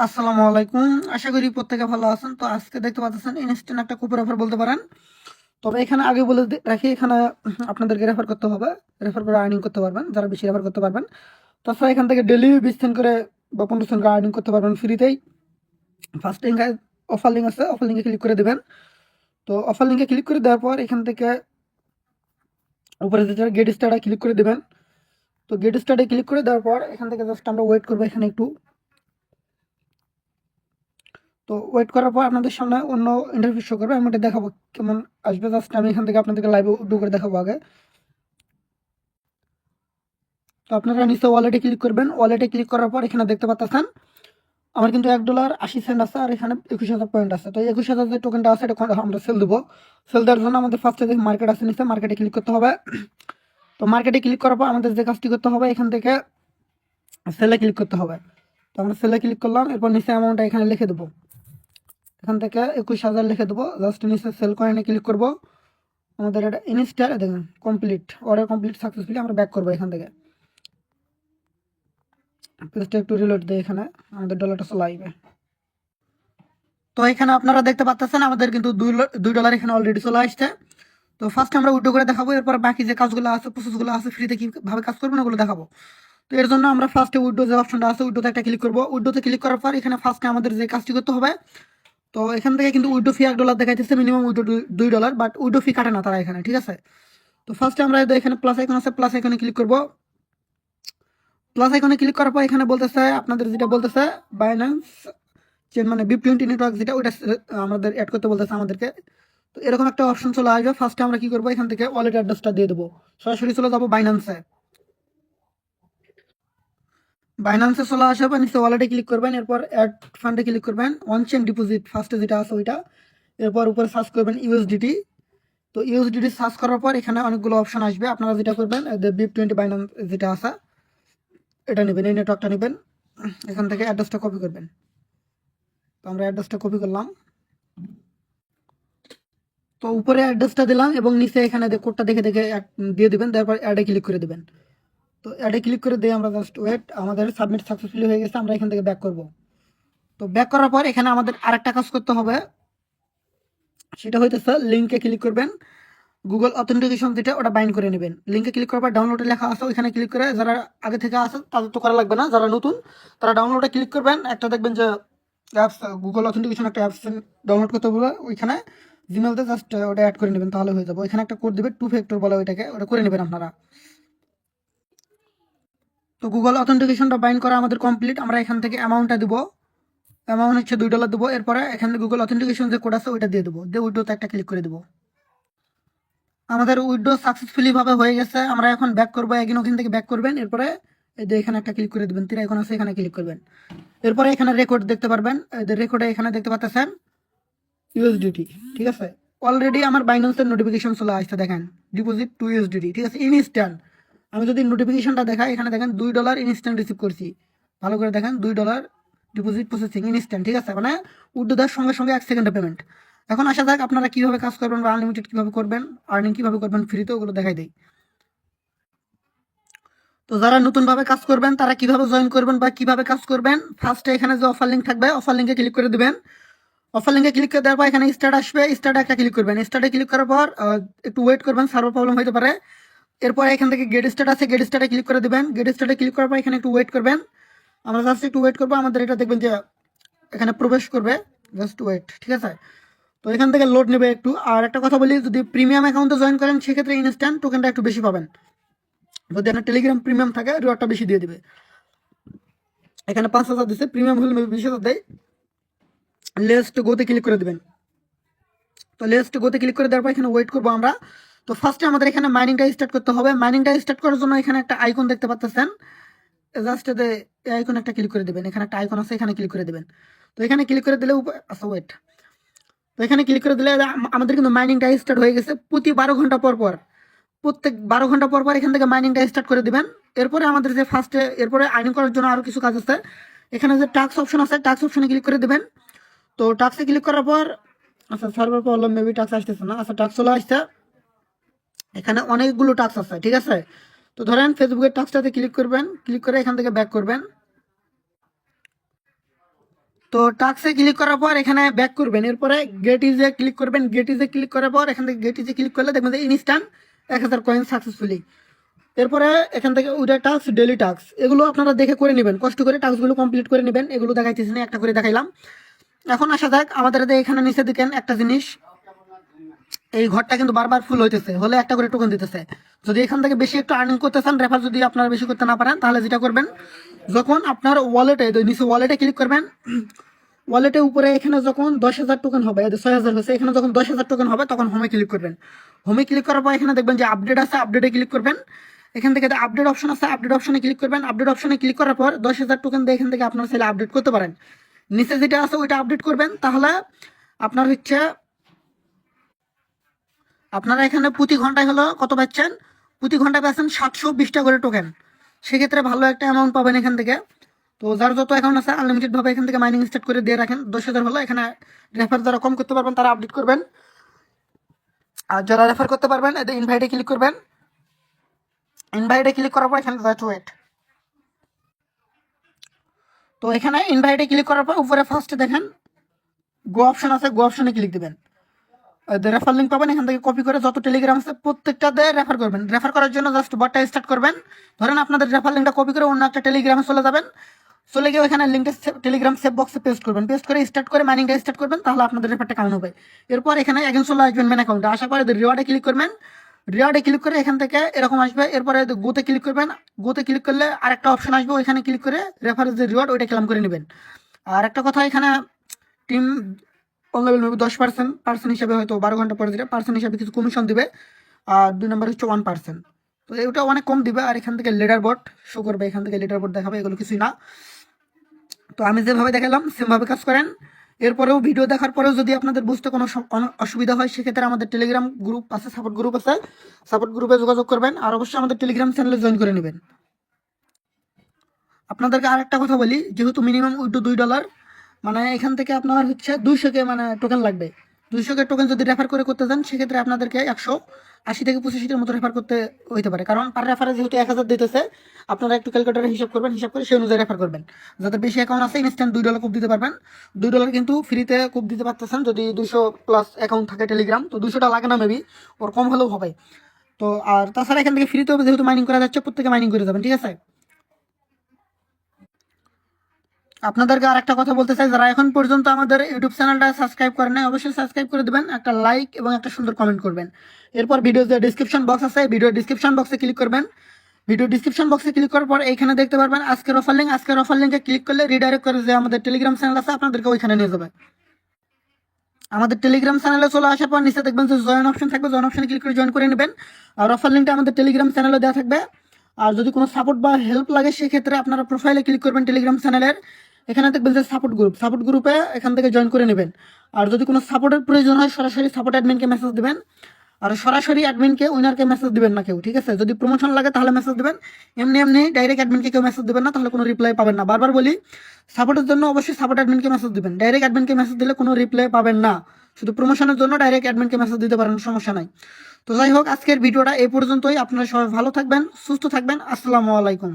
আসসালামু আলাইকুম। আশা করি প্রত্যেকে ভালো আছেন। তো আজকে দেখতে পাচ্ছেন ইনস্ট্যান্ট একটা কুপন অফার বলতে পারেন। তবে এখানে আগে বলে রাখি, এখানে আপনাদেরকে রেফার করতে হবে। রেফার করে আর্নিং করতে পারবেন যারা বেশি রেফার করতে পারবেন। তাছাড়া এখান থেকে ডেলি 20 সেন্ট করে বা 15 সেন্ট করে আর্নিং করতে পারবেন ফ্রিতেই। ফার্স্ট লিঙ্কে অফার লিঙ্ক আছে, অফার লিঙ্কে ক্লিক করে দেবেন। তো অফার লিঙ্কে ক্লিক করে দেওয়ার পর এখান থেকে উপরে যে গেট স্টার্টে ক্লিক করে দেবেন। তো গেট স্টার্টে ক্লিক করে দেওয়ার পর এখান থেকে জাস্ট আমরা ওয়েট করবো এখানে একটু। তো ওয়েট করার পর আপনাদের সামনে অন্য ইন্টারভিউ শো করবে, আমি এটা দেখাবো কেমন আসবে। জাস্ট আমি এখান থেকে আপনাদেরকে লাইভে উড্ডু করে দেখাবো আগে। তো আপনারা নিচে ওয়ালেটে ক্লিক করবেন। ওয়ালেটে ক্লিক করার পর এখানে দেখতে পাচ্ছেন আমার কিন্তু $1.80 আছে, আর এখানে 21,000 পয়েন্ট আছে। তো 21,000 যে টোকেনটা আছে এটা আমরা সেল দেবো। সেল দেওয়ার জন্য আমাদের ফার্স্টে যে মার্কেট আছে নিচে মার্কেটে ক্লিক করতে হবে। তো মার্কেটে ক্লিক করার পর আমাদের যে কাজটি করতে হবে এখান থেকে সেলে ক্লিক করতে হবে। তো আমরা সেলে ক্লিক করলাম, এরপর নিচে অ্যামাউন্টটা এখানে লিখে দেবো। এখান থেকে 21,000 লিখে দেবো। জাস্ট নিচে সেল কয়েনে ক্লিক করবো। আমাদের এটা ইনস্টার দেখুন কমপ্লিট, অর্ডার কমপ্লিট সাকসেসফুলি। আমরা ব্যাক করবো এখান থেকে। পেজটা একটু রিলোড দেয়, এখানে আমাদের ডলারটা চলে আসবে। তো এখানে আপনারা দেখতে পাচ্ছেন আমাদের কিন্তু $2 এখানে অলরেডি চলে আসছে। তো ফার্স্ট আমরা উইথড্র করে দেখাবো, এরপর বাকি যে কাজগুলো আছে প্রসেসগুলো আছে ফ্রিতে কিভাবে কাজ করবেন ওগুলো দেখাবো। তো এর জন্য আমরা ফার্স্টে উইথড্র যে অপশনটা আছে উইথড্রতে একটা ক্লিক করবো। উইথড্রতে ক্লিক করার পর এখানে ফার্স্টে আমাদের যে কাজটি করতে হবে, তো এখান থেকে কিন্তু উইথড্র ফি $1 দেখাইতেছে, মিনিমাম উইথড্র $2, বাট উইথড্র ফি কাটে না তারা এখানে, ঠিক আছে। তো ফার্স্টে আমরা এখানে প্লাস আইকন আছে, প্লাস আইকনে ক্লিক করবো। প্লাস আইকনে ক্লিক করার পর এখানে বলতেছে আপনাদের যেটা বলতেছে বাইন্যান্স চেন মানে BIP20 নেটওয়ার্ক যেটা, ওইটা আমাদের অ্যাড করতে বলতেছে আমাদেরকে। তো এরকম একটা অপশন চলে আসবে। ফার্স্টে আমরা কি করবো, এখান থেকে ওয়ালেট অ্যাড্রেসটা দিয়ে দেবো। সরাসরি চলে যাবো বাইন্যান্সে। বাইন্যান্সে চলে আসবে, নিচে ওয়ালেটে ক্লিক করবেন, এরপর অ্যাড ফান্ডে ক্লিক করবেন। অন চেন ডিপোজিট ফার্স্টে যেটা আছে ওইটা, এরপর উপরে সার্চ করবেন ইউএসডিটি। তো ইউএসডিটি সার্চ করার পর এখানে অনেকগুলো অপশন আসবে। আপনারা যেটা করবেন BIP20 বাইন্যান্স যেটা আছে এটা নেবেন, এই নেটওয়ার্কটা নেবেন। এখান থেকে অ্যাড্রেসটা কপি করবেন। তো আমরা অ্যাড্রেসটা কপি করলাম। তো উপরে অ্যাড্রেসটা দিলাম এবং নিচে এখানে কোডটা দেখে দেখে দিয়ে দিবেন, তারপর অ্যাডে ক্লিক করে দিবেন। তো অ্যাডে ক্লিক করে দিয়ে আমরা জাস্ট ওয়েট, আমাদের সাবমিট সাকসেসফুলি হয়ে গেছে। আমরা এখান থেকে ব্যাক করব। তো ব্যাক করার পর এখানে আমাদের আরেকটা কাজ করতে হবে, সেটা হইতেছে লিঙ্কে ক্লিক করবেন। গুগল অথেন্টিকেশন যেটা ওটা বাইন্ড করে নেবেন। লিঙ্কে ক্লিক করার পর ডাউনলোডে লেখা আছে ওইখানে ক্লিক করে, যারা আগে থেকে আছে তাদের তো করা লাগবে না, যারা নতুন তারা ডাউনলোডে ক্লিক করবেন। একটা দেখবেন যে অ্যাপস গুগল অথেন্টিকেশন একটা অ্যাপস ডাউনলোড করতে বলে, ওইখানে জিমেলতে জাস্ট ওটা অ্যাড করে নেবেন, তাহলে হয়ে যাবে। ওইখানে একটা কোড দেবে 2 ফ্যাক্টর বলে, ওইটাকে ওটা করে নেবেন আপনারা। তো গুগল অথেন্টিকেশনটা বাইন্ড করা আমাদের কমপ্লিট। আমরা এখান থেকে অ্যামাউন্টটা দেবো। অ্যামাউন্ট হচ্ছে $2 দেবো। এরপরে এখানে গুগল অথেন্টিকেশন যে কোড আছে ওইটা দিয়ে দেবো, দিয়ে উইড্রোতে একটা ক্লিক করে দেবো। আমাদের উইড্রো সাকসেসফুলি ভাবে হয়ে গেছে। আমরা এখন ব্যাক করবো, একদিন ওখান থেকে ব্যাক করবেন। এরপরে এই যে এখানে একটা ক্লিক করে দেবেন, তীর এখন আছে এখানে ক্লিক করবেন। এরপরে এখানে রেকর্ড দেখতে পারবেন, রেকর্ডে এখানে দেখতে পাচ্ছেন ইউএসডিটি, ঠিক আছে। অলরেডি আমার বাইন্যান্সের নোটিফিকেশন চলে আসছে, দেখেন ডিপোজিট $2, ঠিক আছে, ইনস্ট্যান্ট। আমি যদি নোটিফিকেশনটা দেখাই, এখানে দেখেন $2 ইনস্ট্যান্ট রিসিভ করছি। ভালো করে দেখেন $2 ডিপোজিট প্রসেসিং ইনস্ট্যান্ট, ঠিক আছে, মানে উইথড্র দেওয়ার সঙ্গে সঙ্গে 1 সেকেন্ডে পেমেন্ট। এখন আসা যাক আপনারা কিভাবে কাজ করবেন বা আনলিমিটেড কিভাবে করবেন, আর্নিং কিভাবে করবেন ফ্রিতে, ওগুলো দেখাই দেই। তো যারা নতুনভাবে কাজ করবেন তারা কিভাবে জয়েন করবেন বা কিভাবে কাজ করবেন, ফার্স্টে এখানে যে অফার লিঙ্ক থাকবে অফার লিঙ্কে ক্লিক করে দেবেন। অফার লিঙ্কে ক্লিক করে দেওয়ার পর এখানে স্টার্ট আসবে, স্টার্টে একটা ক্লিক করবেন। স্টার্টে ক্লিক করার পর একটু ওয়েট করবেন, সার্ভার প্রবলেম হতে পারে। এরপর এখান থেকে গেট স্টার্ট আছে, গেট স্টার্টে ক্লিক করে দেবেন। গেট স্টার্টে ক্লিক করার পর এখানে একটু ওয়েট করবেন। আমরা জাস্ট একটু ওয়েট করবো, আমাদের এটা দেখবেন যে এখানে প্রবেশ করবে। জাস্ট ওয়েট, ঠিক আছে। তো এখান থেকে লোড নেবে একটু। আর একটা কথা বলি, যদি প্রিমিয়াম অ্যাকাউন্টে জয়েন করেন সেক্ষেত্রে ইনস্ট্যান্ট টোকেনটা একটু বেশি পাবেন। যদি আপনার টেলিগ্রাম প্রিমিয়াম থাকে রিওয়ার্ডটা বেশি দিয়ে দিবে। এখানে 5,000 দিচ্ছে, প্রিমিয়াম হলে 20,000 দেয়। লেস্ট গোতে ক্লিক করে দেবেন। তো লেস্ট গোতে ক্লিক করে দেওয়ার পর এখানে ওয়েট করবো আমরা। তো ফার্স্টে আমাদের এখানে মাইনিংটা স্টার্ট করতে হবে। মাইনিংটা স্টার্ট করার জন্য এখানে একটা আইকন দেখতে পাচ্ছেন, জাস্ট এই আইকন একটা ক্লিক করে দেবেন। এখানে একটা আইকন আছে, এখানে ক্লিক করে দেবেন। তো এখানে ক্লিক করে দিলে আচ্ছা ওয়েট, তো এখানে ক্লিক করে দিলে আমাদের কিন্তু মাইনিংটা স্টার্ট হয়ে গেছে। প্রতি 12 ঘন্টা পর পর, প্রত্যেক 12 ঘন্টা পর পর এখান থেকে মাইনিংটা স্টার্ট করে দিবেন। এরপরে আমাদের যে ফার্স্টে এরপরে আর্নিং করার জন্য আরও কিছু কাজ আছে। এখানে যে টাস্ক অপশন আছে, টাস্ক অপশনে ক্লিক করে দেবেন। তো টাস্কে ক্লিক করার পর আচ্ছা সার্ভার প্রবলেম, মেবি টাস্ক আসতেছে না। আচ্ছা টাস্ক চলে আসছে। এখানে অনেকগুলো টাস্ক আছে, ঠিক আছে। তো ধরেন ফেসবুকের টাস্কটাতে ক্লিক করবেন, ক্লিক করে এখান থেকে ব্যাক করবেন। তো টাস্কে ক্লিক করার পর এখানে ব্যাক করবেন, এরপরে গেট ইজে ক্লিক করবেন। গেট ইজে ক্লিক করার পর এখান থেকে গেট ইজে ক্লিক করলে দেখবেন যে ইনস্ট্যান্ট 1000 কয়েন সাকসেসফুলি। এরপরে এখান থেকে উইডা টাস্ক, ডেলি টাস্ক, এগুলো আপনারা দেখে করে নেবেন, কষ্ট করে টাস্কগুলো কমপ্লিট করে নেবেন। এগুলো দেখাইতেছি না, একটা করে দেখাইলাম। এখন আসা যাক আমাদের এখানে নিচে দিকেন একটা জিনিস, এই ঘরটা কিন্তু বারবার ফুল হইতেছে, হলে একটা করে টোকেন দিতেছে। যদি এখান থেকে বেশি একটু আর্নিং করতে চান, রেফার যদি আপনারা বেশি করতে না পারেন, তাহলে যেটা করবেন, যখন আপনার ওয়ালেটে নিচে ওয়ালেটে ক্লিক করবেন, ওয়ালেটের উপরে এখানে যখন 10,000 টোকেন হবে, 6,000 হয়েছে, এখানে যখন 10,000 টোকেন হবে তখন হোমে ক্লিক করবেন। হোমে ক্লিক করার পর এখানে দেখবেন যে আপডেট আছে, আপডেটে ক্লিক করবেন। এখান থেকে আপডেট অপশন আছে, আপডেট অপশনে ক্লিক করবেন। আপডেট অপশনে ক্লিক করার পর 10,000 টোকেন দিয়ে এখান থেকে আপনার চাইলে আপডেট করতে পারেন। নিচে যেটা আছে ওইটা আপডেট করবেন, তাহলে আপনার হচ্ছে আপনারা এখানে প্রতি ঘন্টায় হলো কত পাচ্ছেন, প্রতি ঘন্টায় পাচ্ছেন 720টা করে টোকেন। সেক্ষেত্রে ভালো একটা অ্যামাউন্ট পাবেন এখান থেকে। তো যার যত অ্যাকাউন্ট আছে আনলিমিটেড ভাবে এখান থেকে মাইনিং স্টার্ট করে দিয়ে রাখেন। 10,000 হলো, এখানে রেফার যারা কম করতে পারবেন তারা আপডেট করবেন, আর যারা রেফার করতে পারবেন এদের ইনভাইটে ক্লিক করবেন। ইনভাইটে ক্লিক করার পর এখানে জাস্ট ওয়েট। তো এখানে ইনভাইটে ক্লিক করার পর উপরে ফার্স্টে দেখেন গো অপশন আছে, গো অপশনে ক্লিক দিবেন। রেফার লিঙ্ক পাবেন, এখান থেকে কপি করে যত টেলিগ্রাম আছে প্রত্যেকটাতে রেফার করবেন। রেফার করার জন্য জাস্ট বটটা স্টার্ট করবেন। ধরেন আপনাদের রেফার লিঙ্কটা কপি করে অন্য একটা টেলিগ্রামে চলে যাবেন, চলে গিয়ে ওখানে লিঙ্কটা টেলিগ্রাম সেভ বক্সে পেস্ট করবেন। পেস্ট করে স্টার্ট করে মাইনিংটা স্টার্ট করবেন, তাহলে আপনাদের রেফারটা কাউন্ট হবে। এরপর এখানে এখন চলে আসবেন মেন অ্যাকাউন্টে, আসার পরে রিওয়ার্ডে ক্লিক করবেন। রিওয়ার্ডে ক্লিক করে এখান থেকে এরকম আসবে। এরপরে গোতে ক্লিক করবেন, গোতে ক্লিক করলে আরেকটা অপশন আসবে, ওইখানে ক্লিক করে রেফারের যে রিওয়ার্ড ওইটা ক্লেম করে নেবেন। আর একটা কথা, এখানে টিম অনলাইন 10% হিসাবে হয়তো 12 ঘন্টা পরে দিলে পার্সেন্ট হিসাবে কিছু কমিশন দিবে। আর 2 নম্বর হচ্ছে 1%। তো এটা অনেক কম দিবে। আর এখান থেকে লিডার বোর্ড শো করবে, এখান থেকে লিডার বোর্ড দেখাবে, এগুলো কিছুই না। তো আমি যেভাবে দেখালাম সেমভাবে কাজ করেন। এরপরেও ভিডিও দেখার পরেও যদি আপনাদের বুঝতে কোনো অসুবিধা হয়, সেক্ষেত্রে আমাদের টেলিগ্রাম গ্রুপ আছে, সাপোর্ট গ্রুপ আছে, সাপোর্ট গ্রুপে যোগাযোগ করবেন। আর অবশ্যই আমাদের টেলিগ্রাম চ্যানেলে জয়েন করে নেবেন। আপনাদেরকে আর একটা কথা বলি, যেহেতু মিনিমাম উইথড্র $2, মানে এখান থেকে আপনার হচ্ছে 200 মানে টোকেন লাগবে। 200 টোকেন যদি রেফার করে করতে চান, সেক্ষেত্রে আপনাদেরকে 180 থেকে 85টার মতো রেফার করতে হইতে পারে। কারণ পার রেফারে যেহেতু 1000 দিতেছে, আপনারা একটু ক্যালকুলেটারে হিসাব করবেন, হিসাব করে সেই অনুযায়ী রেফার করবেন। যাদের বেশি অ্যাকাউন্ট আছে ইনস্ট্যান্ট $2 কুপ দিতে পারবেন। $2 কিন্তু ফ্রিতে কুপ দিতে পারতেছেন যদি 200+ অ্যাকাউন্ট থাকে টেলিগ্রাম। তো 200টা লাগে না, মেবি ওর কম হলেও হবে। তো আর তাছাড়া এখান থেকে ফ্রিতে যেহেতু মাইনিং করা যাচ্ছে, প্রত্যেকে মাইনিং করে যাবেন, ঠিক আছে। আপনাদেরকে আর একটা কথা বলতে চাই, যারা এখন পর্যন্ত আমাদের ইউটিউব চ্যানেলটা সাবস্ক্রাইব করেন নাই, অবশ্যই সাবস্ক্রাইব করে দেবেন, একটা লাইক এবং একটা সুন্দর কমেন্ট করবেন। এরপর ভিডিওর যে ডিসক্রিপশন বক্স আছে, ভিডিও ডিসক্রিপশন বক্সে ক্লিক করবেন। ভিডিও ডিসক্রিপশন বক্সে ক্লিক করার পর এইখানে দেখতে পারবেন আজকের অফার লিঙ্ক। আজকের অফার লিঙ্কে ক্লিক করলে রিডাইরেক্ট করে যে আমাদের টেলিগ্রাম চ্যানেল আছে, আপনাদেরকে ওইখানে নিয়ে যাবে। আমাদের টেলিগ্রাম চ্যানেলে চলে আসার পর নিচে দেখবেন যে জয়েন অপশন থাকবে, জয়েন অপশনে ক্লিক করে জয়েন করে নেবেন। আর অফার লিঙ্কটা আমাদের টেলিগ্রাম চ্যানেলে দেওয়া থাকবে। আর যদি কোনো সাপোর্ট বা হেল্প লাগে, সেক্ষেত্রে আপনারা প্রোফাইলে ক্লিক করবেন টেলিগ্রাম চ্যানেলের, এখানে দেখবেন যে সাপোর্ট গ্রুপ, সাপোর্ট গ্রুপে এখান থেকে জয়েন করে নেবেন। আর যদি কোনো সাপোর্টের প্রয়োজন হয়, সরাসরি সাপোর্ট অ্যাডমিনকে মেসেজ দেবেন। আর সরাসরি অ্যাডমিনকে উইনারকে মেসেজ দিবেন না কেউ, ঠিক আছে। যদি প্রমোশন লাগে তাহলে মেসেজ দেবেন, এমনি এমনি ডাইরেক্ট অ্যাডমিনকে কেউ মেসেজ দেবেন না, তাহলে কোনো রিপ্লাই পাবেন না। বারবার বলি, সাপোর্টের জন্য অবশ্যই সাপোর্ট অ্যাডমিনকে মেসেজ দিবেন, ডাইরেক্ট অ্যাডমিনকে মেসেজ দিলে কোনো রিপ্লাই পাবেন না। শুধু প্রমোশনের জন্য ডাইরেক্ট অ্যাডমিনকে মেসেজ দিতে পারেন, সমস্যা নাই। তো যাই হোক, আজকের ভিডিওটা এই পর্যন্তই। আপনারা সবাই ভালো থাকবেন, সুস্থ থাকবেন। আসসালামু আলাইকুম।